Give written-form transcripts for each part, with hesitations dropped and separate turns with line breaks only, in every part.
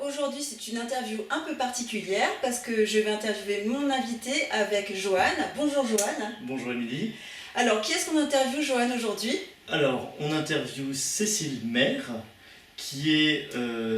Aujourd'hui, c'est une interview un peu particulière parce que je vais interviewer mon invité avec Joanne. Bonjour Joanne.
Bonjour Émilie.
Alors, qui est-ce qu'on interviewe Joanne aujourd'hui?
Alors, on interviewe Cécile Maire, qui est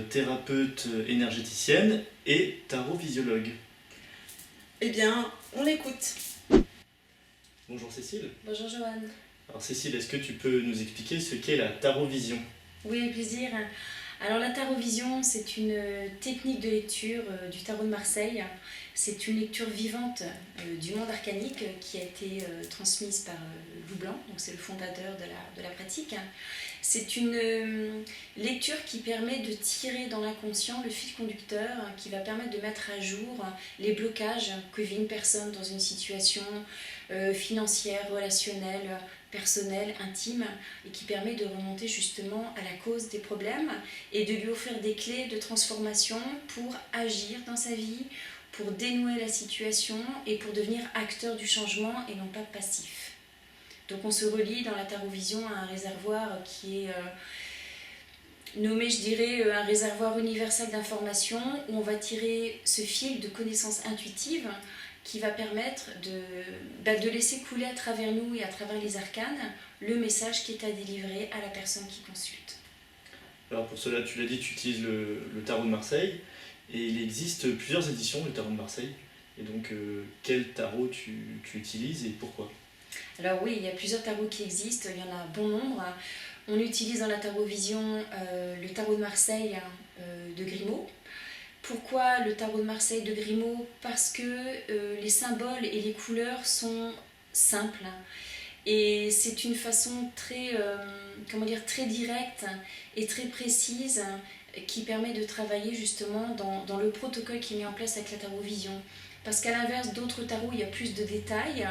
thérapeute énergéticienne et tarotvisiologue.
Eh bien, on l'écoute.
Bonjour Cécile.
Bonjour Joanne.
Alors Cécile, est-ce que tu peux nous expliquer ce qu'est la tarovision?
Oui, avec plaisir. Alors la tarovision, c'est une technique de lecture du tarot de Marseille. C'est une lecture vivante du monde arcanique qui a été transmise par Lou Blanc, donc c'est le fondateur de la pratique. C'est une lecture qui permet de tirer dans l'inconscient le fil conducteur qui va permettre de mettre à jour les blocages que vit une personne dans une situation financière, relationnelle, personnelle, intime, et qui permet de remonter justement à la cause des problèmes et de lui offrir des clés de transformation pour agir dans sa vie, pour dénouer la situation et pour devenir acteur du changement et non pas passif. Donc on se relie dans la tarovision à un réservoir qui est nommé, je dirais, un réservoir universel d'informations où on va tirer ce fil de connaissances intuitives qui va permettre de laisser couler à travers nous et à travers les arcanes le message qui est à délivrer à la personne qui consulte.
Alors pour cela, tu l'as dit, tu utilises le tarot de Marseille, et il existe plusieurs éditions du tarot de Marseille. Et donc, quel tarot tu utilises et pourquoi?
Alors oui, il y a plusieurs tarots qui existent, il y en a bon nombre. On utilise dans la tarovision le tarot de Marseille de Grimaud. Pourquoi le tarot de Marseille de Grimaud? Parce que les symboles et les couleurs sont simples. Et c'est une façon très, très directe et très précise qui permet de travailler justement dans le protocole qui est mis en place avec la tarovision. Parce qu'à l'inverse d'autres tarots, il y a plus de détails.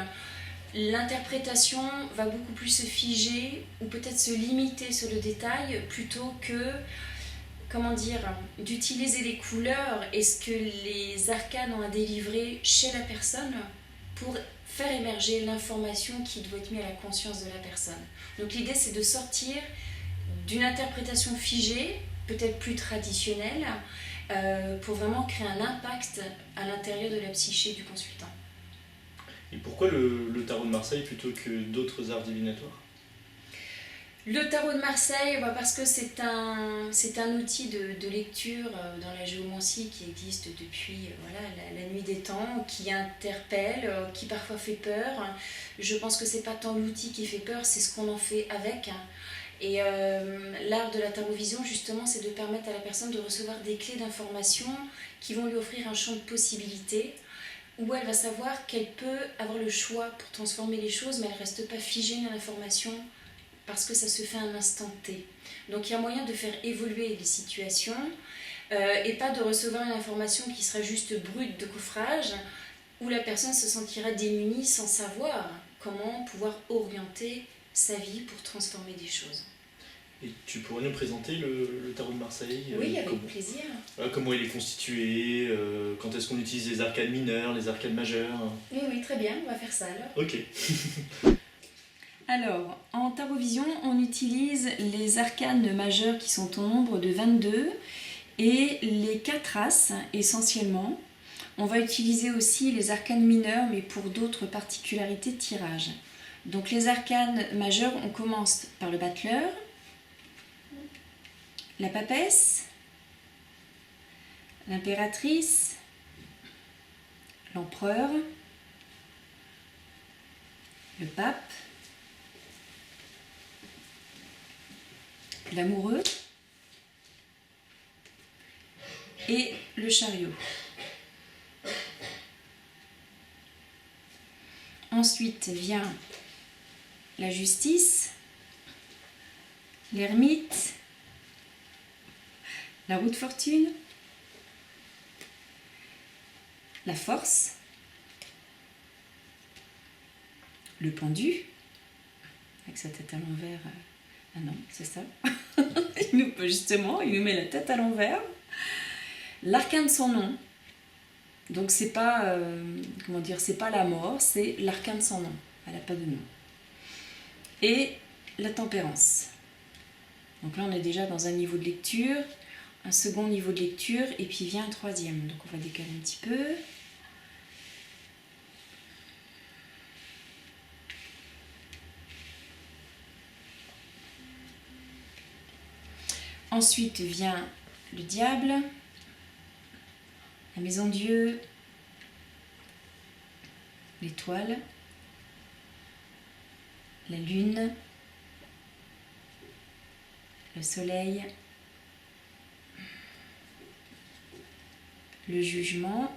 L'interprétation va beaucoup plus se figer ou peut-être se limiter sur le détail plutôt que d'utiliser les couleurs et ce que les arcanes ont à délivrer chez la personne pour faire émerger l'information qui doit être mise à la conscience de la personne. Donc l'idée, c'est de sortir d'une interprétation figée, peut-être plus traditionnelle, pour vraiment créer un impact à l'intérieur de la psyché du consultant.
Et pourquoi le tarot de Marseille plutôt que d'autres arts divinatoires?
Le tarot de Marseille, parce que c'est un outil de lecture dans la géomancie qui existe depuis la nuit des temps, qui interpelle, qui parfois fait peur. Je pense que c'est pas tant l'outil qui fait peur, c'est ce qu'on en fait avec. Et l'art de la tarovision, justement, c'est de permettre à la personne de recevoir des clés d'information qui vont lui offrir un champ de possibilités, où elle va savoir qu'elle peut avoir le choix pour transformer les choses, mais elle ne reste pas figée dans l'information, parce que ça se fait à un instant T. Donc il y a moyen de faire évoluer les situations et pas de recevoir une information qui sera juste brute de coffrage, où la personne se sentira démunie sans savoir comment pouvoir orienter sa vie pour transformer des choses.
Et tu pourrais nous présenter le tarot de Marseille?
Oui, avec plaisir.
Comment il est constitué, quand est-ce qu'on utilise les arcanes mineures, les arcanes majeures?
Oui, très bien, on va faire ça alors.
Ok.
Alors, en tarovision, on utilise les arcanes majeures qui sont au nombre de 22 et les 4 as essentiellement. On va utiliser aussi les arcanes mineures, mais pour d'autres particularités de tirage. Donc les arcanes majeures, on commence par le battleur, la papesse, l'impératrice, l'empereur, le pape, l'amoureux et le chariot. Ensuite vient la justice, l'ermite, la roue de fortune, la force, le pendu, avec sa tête à l'envers. Ah non, c'est ça. il nous met la tête à l'envers. L'arcane sans nom. Donc c'est pas, c'est pas la mort, c'est l'arcane sans nom. Elle n'a pas de nom. Et la tempérance. Donc là, on est déjà dans un niveau de lecture un second niveau de lecture et puis vient un troisième. Donc on va décaler un petit peu. Ensuite vient le diable, la maison Dieu, l'étoile, la lune, le soleil, le jugement,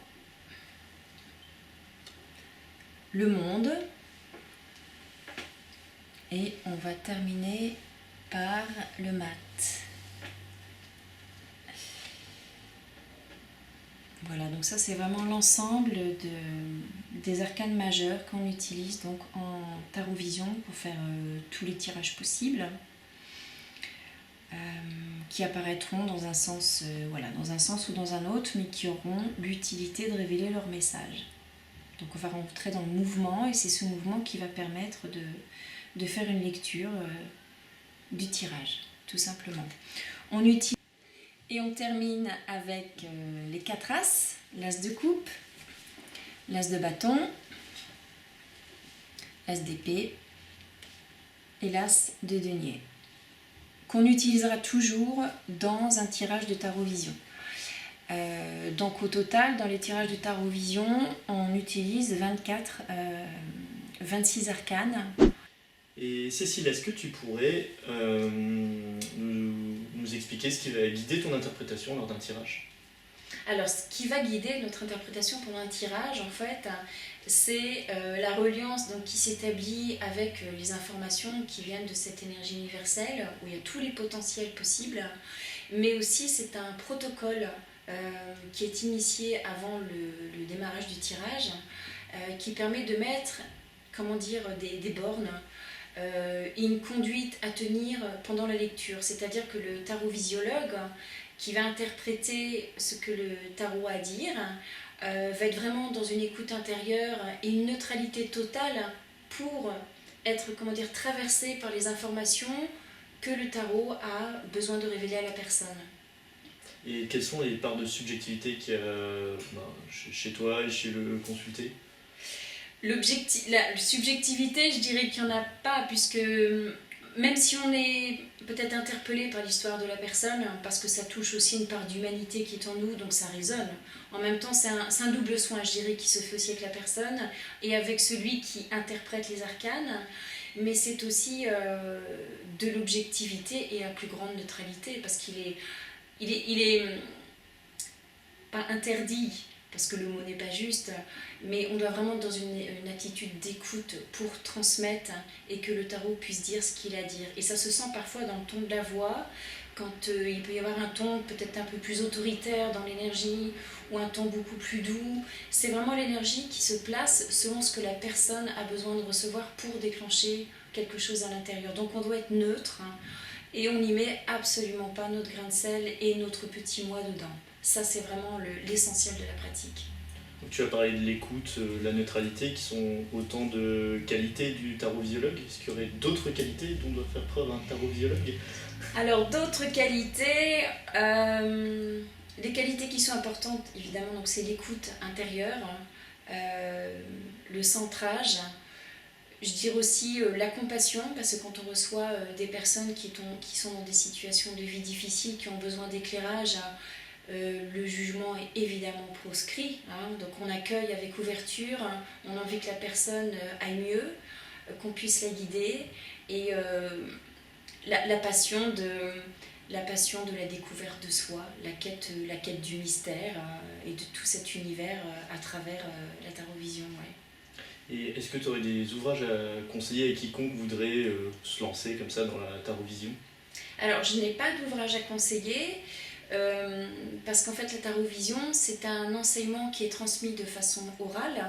le monde, et on va terminer par le mat. Voilà, donc ça c'est vraiment l'ensemble des arcanes majeurs qu'on utilise donc en tarot vision pour faire tous les tirages possibles qui apparaîtront dans un sens, dans un sens ou dans un autre, mais qui auront l'utilité de révéler leur message. Donc on va rentrer dans le mouvement et c'est ce mouvement qui va permettre de faire une lecture du tirage, tout simplement. On utilise et on termine avec les 4 as, l'as de coupe, l'as de bâton, l'as d'épée et l'as de denier, qu'on utilisera toujours dans un tirage de tarot vision. Donc au total, dans les tirages de tarot vision, on utilise 26 arcanes.
Et Cécile, est-ce que tu pourrais nous expliquer ce qui va guider ton interprétation lors d'un tirage?
Alors, ce qui va guider notre interprétation pendant un tirage, en fait, c'est la reliance donc, qui s'établit avec les informations qui viennent de cette énergie universelle, où il y a tous les potentiels possibles, mais aussi c'est un protocole qui est initié avant le démarrage du tirage, qui permet de mettre, des bornes, une conduite à tenir pendant la lecture. C'est-à-dire que le tarotvisiologue qui va interpréter ce que le tarot a à dire va être vraiment dans une écoute intérieure et une neutralité totale pour être traversé par les informations que le tarot a besoin de révéler à la personne.
Et quelles sont les parts de subjectivité qu'il y a chez toi et chez le consulté?
La subjectivité, je dirais qu'il n'y en a pas, puisque même si on est peut-être interpellé par l'histoire de la personne, parce que ça touche aussi une part d'humanité qui est en nous, donc ça résonne. En même temps, c'est un double soin, je dirais, qui se fait aussi avec la personne et avec celui qui interprète les arcanes, mais c'est aussi de l'objectivité et à plus grande neutralité, parce qu'il est pas interdit, parce que le mot n'est pas juste, mais on doit vraiment être dans une attitude d'écoute pour transmettre et que le tarot puisse dire ce qu'il a à dire. Et ça se sent parfois dans le ton de la voix, quand il peut y avoir un ton peut-être un peu plus autoritaire dans l'énergie ou un ton beaucoup plus doux. C'est vraiment l'énergie qui se place selon ce que la personne a besoin de recevoir pour déclencher quelque chose à l'intérieur. Donc on doit être neutre et on n'y met absolument pas notre grain de sel et notre petit moi dedans. Ça, c'est vraiment l'essentiel de la pratique.
Donc, tu as parlé de l'écoute, la neutralité, qui sont autant de qualités du tarotvisiologue. Est-ce qu'il y aurait d'autres qualités dont doit faire preuve un tarotvisiologue?
Alors, d'autres qualités, les qualités qui sont importantes, évidemment, donc c'est l'écoute intérieure, le centrage. Je dirais aussi la compassion, parce que quand on reçoit des personnes qui sont dans des situations de vie difficiles, qui ont besoin d'éclairage, le jugement est évidemment proscrit, donc on accueille avec ouverture, on a envie que la personne aille mieux, qu'on puisse la guider, et la passion de la découverte de soi, la quête du mystère et de tout cet univers à travers la tarovision. Ouais.
Et est-ce que tu aurais des ouvrages à conseiller à quiconque voudrait se lancer comme ça dans la tarovision?
Alors, je n'ai pas d'ouvrage à conseiller, parce qu'en fait la tarovision c'est un enseignement qui est transmis de façon orale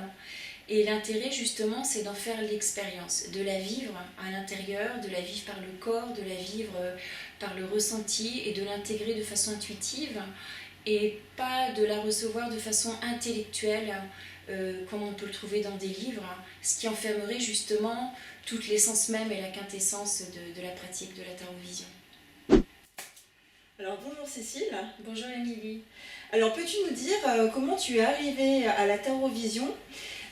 et l'intérêt justement c'est d'en faire l'expérience, de la vivre à l'intérieur, de la vivre par le corps, de la vivre par le ressenti et de l'intégrer de façon intuitive et pas de la recevoir de façon intellectuelle comme on peut le trouver dans des livres, ce qui enfermerait justement toute l'essence même et la quintessence de la pratique de la tarovision.
Alors bonjour Cécile.
Bonjour Émilie.
Alors peux-tu nous dire comment tu es arrivée à la tarovision?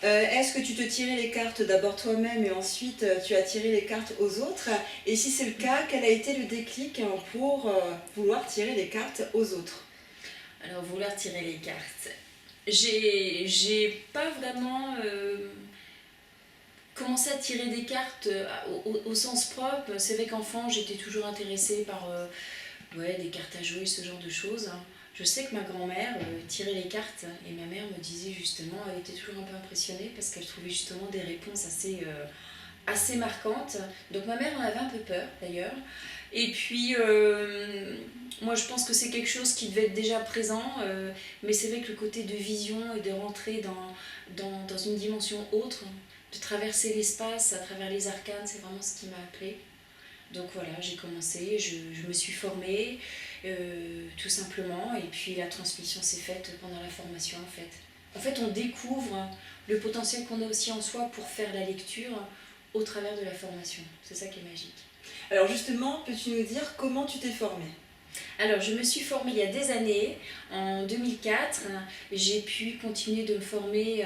Est-ce que tu te tirais les cartes d'abord toi-même et ensuite tu as tiré les cartes aux autres? Et si c'est le cas, quel a été le déclic pour vouloir tirer les cartes aux autres?
Alors, vouloir tirer les cartes. J'ai pas vraiment commencé à tirer des cartes au sens propre. C'est vrai qu'enfant, j'étais toujours intéressée par des cartes à jouer, ce genre de choses. Je sais que ma grand-mère tirait les cartes et ma mère me disait justement, elle était toujours un peu impressionnée parce qu'elle trouvait justement des réponses assez marquantes. Donc ma mère en avait un peu peur d'ailleurs. Et puis moi je pense que c'est quelque chose qui devait être déjà présent, mais c'est vrai que le côté de vision et de rentrer dans une dimension autre, de traverser l'espace à travers les arcanes, c'est vraiment ce qui m'a appelée. Donc voilà, j'ai commencé, je me suis formée, tout simplement, et puis la transmission s'est faite pendant la formation en fait. En fait, on découvre le potentiel qu'on a aussi en soi pour faire la lecture au travers de la formation. C'est ça qui est magique.
Alors justement, peux-tu nous dire comment tu t'es formée?
Alors, je me suis formée il y a des années, en 2004. J'ai pu continuer de me former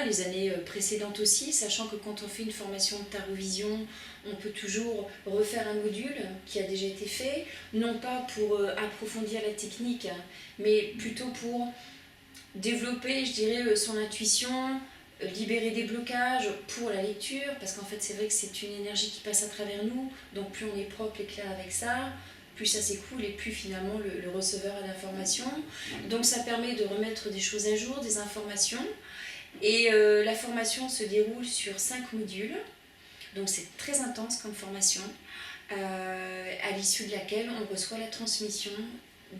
les années précédentes aussi, sachant que quand on fait une formation de tarovision, on peut toujours refaire un module qui a déjà été fait, non pas pour approfondir la technique, mais plutôt pour développer, je dirais, son intuition, libérer des blocages pour la lecture, parce qu'en fait c'est vrai que c'est une énergie qui passe à travers nous, donc plus on est propre et clair avec ça, plus ça s'écoule et plus finalement le receveur a d'informations. Donc ça permet de remettre des choses à jour, des informations. Et la formation se déroule sur 5 modules, donc c'est très intense comme formation, à l'issue de laquelle on reçoit la transmission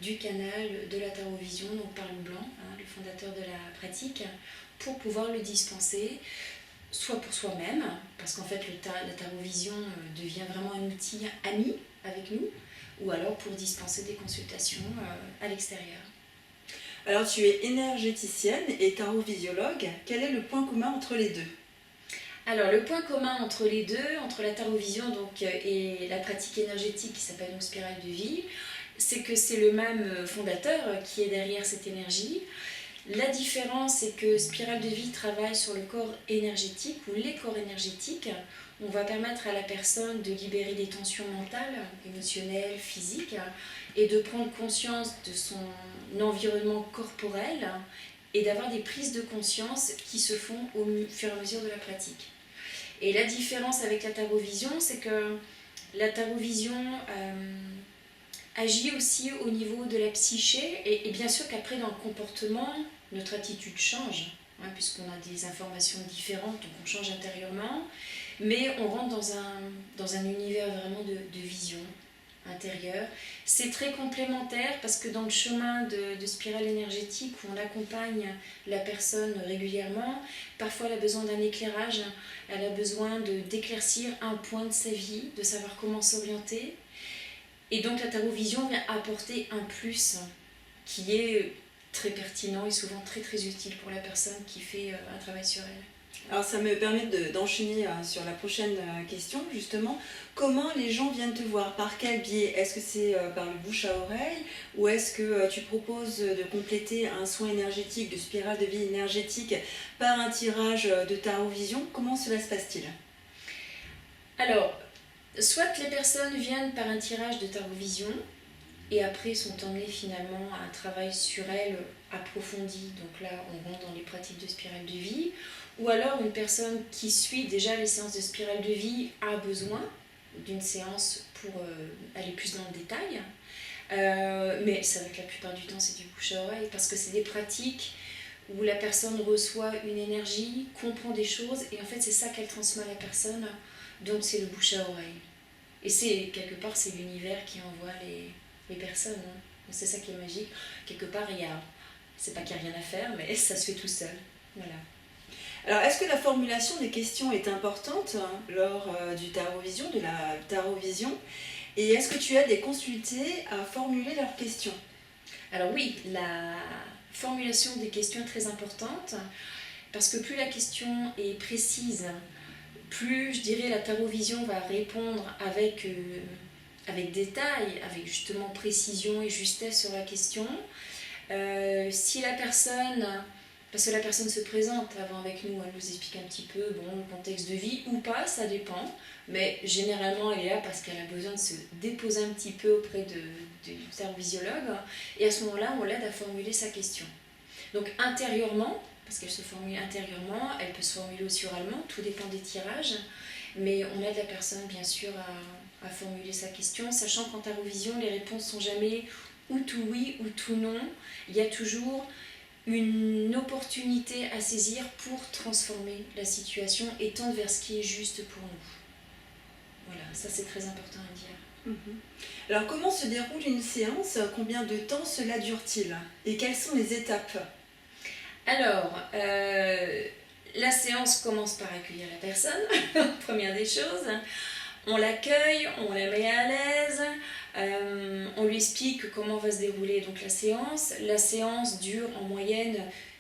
du canal de la tarovision, donc par Lou Blanc, le fondateur de la pratique, pour pouvoir le dispenser, soit pour soi-même, parce qu'en fait la tarovision devient vraiment un outil ami avec nous, ou alors pour dispenser des consultations à l'extérieur.
Alors tu es énergéticienne et tarovisiologue. Quel est le point commun entre les deux?
Alors le point commun entre les deux, entre la tarovision et la pratique énergétique qui s'appelle donc spirale de vie, c'est que c'est le même fondateur qui est derrière cette énergie. La différence, c'est que Spirale de Vie travaille sur le corps énergétique ou les corps énergétiques. On va permettre à la personne de libérer des tensions mentales, émotionnelles, physiques, et de prendre conscience de son environnement corporel et d'avoir des prises de conscience qui se font au fur et à mesure de la pratique. Et la différence avec la tarovision, c'est que la tarovision agit aussi au niveau de la psyché, et bien sûr qu'après dans le comportement, notre attitude change, puisqu'on a des informations différentes, donc on change intérieurement, mais on rentre dans un univers vraiment de vision intérieure. C'est très complémentaire parce que dans le chemin de spirale énergétique où on accompagne la personne régulièrement, parfois elle a besoin d'un éclairage, elle a besoin d'éclaircir un point de sa vie, de savoir comment s'orienter. Et donc la tarovision vient apporter un plus qui est très pertinent et souvent très très utile pour la personne qui fait un travail sur elle.
Alors ça me permet d'enchaîner sur la prochaine question justement. Comment les gens viennent te voir? Par quel biais? Est-ce que c'est par le bouche à oreille ou est-ce que tu proposes de compléter un soin énergétique, de spirale de vie énergétique par un tirage de tarovision? Comment cela se passe-t-il?
Alors, soit les personnes viennent par un tirage de tarovision et après sont emmenées finalement à un travail sur elles approfondi, donc là on rentre dans les pratiques de spirale de vie, ou alors une personne qui suit déjà les séances de spirale de vie a besoin d'une séance pour aller plus dans le détail, mais c'est vrai que la plupart du temps c'est du bouche à oreille parce que c'est des pratiques où la personne reçoit une énergie, comprend des choses et en fait c'est ça qu'elle transmet à la personne, donc c'est le bouche à oreille. Et c'est quelque part c'est l'univers qui envoie les personnes. C'est ça qui est magique. Quelque part, c'est pas qu'il n'y a rien à faire, mais ça se fait tout seul. Voilà.
Alors, est-ce que la formulation des questions est importante lors du tarovision, de la tarovision? Et est-ce que tu aides les consultés à formuler leurs questions?
Alors oui, la formulation des questions est très importante, parce que plus la question est précise, plus, je dirais, la tarovision va répondre avec avec détail, avec justement précision et justesse sur la question. Si la personne, parce que la personne se présente avant avec nous, elle nous explique un petit peu le contexte de vie ou pas, ça dépend, mais généralement elle est là parce qu'elle a besoin de se déposer un petit peu auprès du tarovisiologue, et à ce moment-là on l'aide à formuler sa question. Donc intérieurement, parce qu'elle se formule intérieurement, elle peut se formuler aussi oralement, tout dépend des tirages, mais on aide la personne bien sûr à formuler sa question, sachant qu'en tarovision les réponses sont jamais ou tout oui ou tout non, il y a toujours une opportunité à saisir pour transformer la situation et tendre vers ce qui est juste pour nous. Voilà, ça c'est très important à dire.
Alors comment se déroule une séance? Combien de temps cela dure-t-il? Et quelles sont les étapes?
Alors, la séance commence par accueillir la personne, première des choses. On l'accueille, on la met à l'aise, on lui explique comment va se dérouler donc la séance. La séance dure en moyenne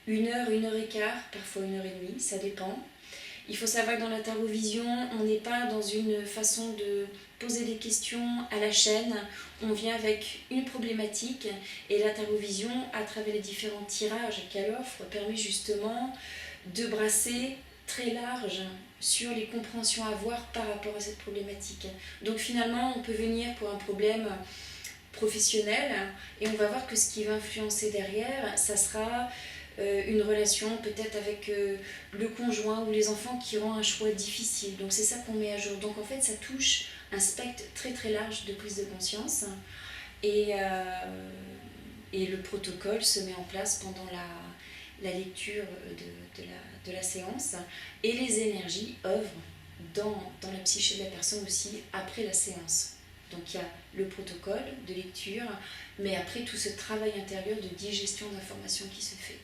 1 heure, 1 heure et quart, parfois 1 heure et demie, ça dépend. Il faut savoir que dans la tarovision, on n'est pas dans une façon de poser des questions à la chaîne. On vient avec une problématique et la tarovision, à travers les différents tirages qu'elle offre, permet justement de brasser très large sur les compréhensions à avoir par rapport à cette problématique. Donc finalement, on peut venir pour un problème professionnel et on va voir que ce qui va influencer derrière, ça sera une relation peut-être avec le conjoint ou les enfants qui auront un choix difficile. Donc c'est ça qu'on met à jour. Donc en fait, ça touche un spectre très très large de prise de conscience et le protocole se met en place pendant la lecture de la séance, et les énergies œuvrent dans la psyché de la personne aussi après la séance. Donc il y a le protocole de lecture, mais après tout ce travail intérieur de digestion d'informations qui se fait.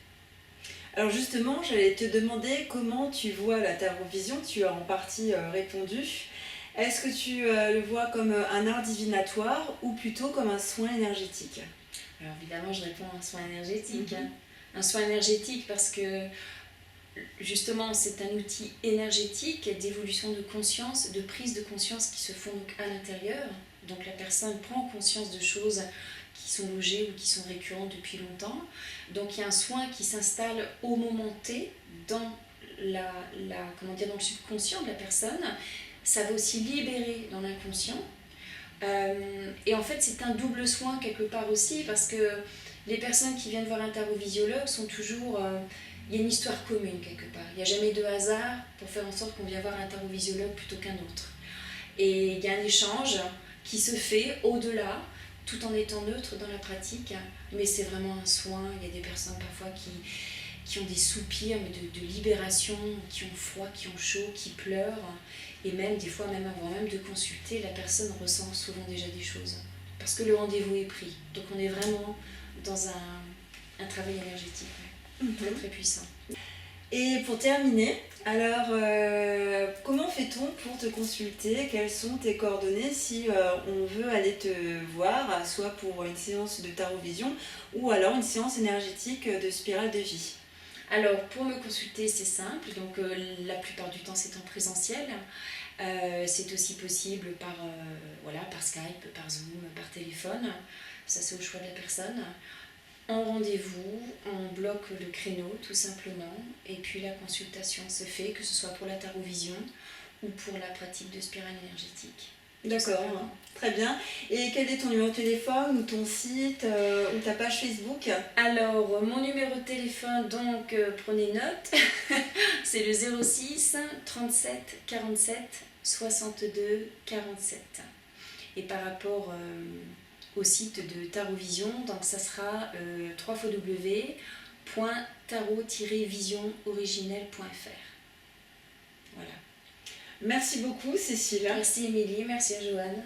Alors justement, j'allais te demander comment tu vois la tarovision, tu as en partie répondu. Est-ce que tu le vois comme un art divinatoire ou plutôt comme un soin énergétique?
Alors évidemment, je réponds à un soin énergétique. Un soin énergétique parce que justement c'est un outil énergétique d'évolution de conscience, de prise de conscience qui se font donc à l'intérieur. Donc la personne prend conscience de choses qui sont logées ou qui sont récurrentes depuis longtemps. Donc il y a un soin qui s'installe au moment T dans dans le subconscient de la personne. Ça va aussi libérer dans l'inconscient. Et en fait c'est un double soin quelque part aussi, parce que les personnes qui viennent voir un tarovisiologue sont toujours... il y a une histoire commune quelque part. Il n'y a jamais de hasard pour faire en sorte qu'on vienne voir un tarovisiologue plutôt qu'un autre. Et il y a un échange qui se fait au-delà, tout en étant neutre dans la pratique. Mais c'est vraiment un soin. Il y a des personnes parfois qui ont des soupirs mais de libération, qui ont froid, qui ont chaud, qui pleurent. Et même des fois, même avant même de consulter, la personne ressent souvent déjà des choses. Parce que le rendez-vous est pris. Donc on est vraiment dans un travail énergétique très très puissant.
Et pour terminer, alors comment fait-on pour te consulter? Quelles sont tes coordonnées si on veut aller te voir, soit pour une séance de tarovision ou alors une séance énergétique de spirale de vie?
Alors pour me consulter c'est simple, donc la plupart du temps c'est en présentiel. C'est aussi possible par Skype, par Zoom, par téléphone, ça c'est au choix de la personne. En rendez-vous, on bloque le créneau tout simplement, et puis la consultation se fait, que ce soit pour la tarovision ou pour la pratique de spirale énergétique.
D'accord, très bien. Et quel est ton numéro de téléphone ou ton site ou ta page Facebook?
Alors, mon numéro de téléphone, donc prenez note, c'est le 06 37 47 62 47. Et par rapport au site de Tarovision, donc ça sera www.tarot-visionoriginelle.fr. Voilà.
Merci beaucoup Cécile.
Merci Émilie, merci à Joanne.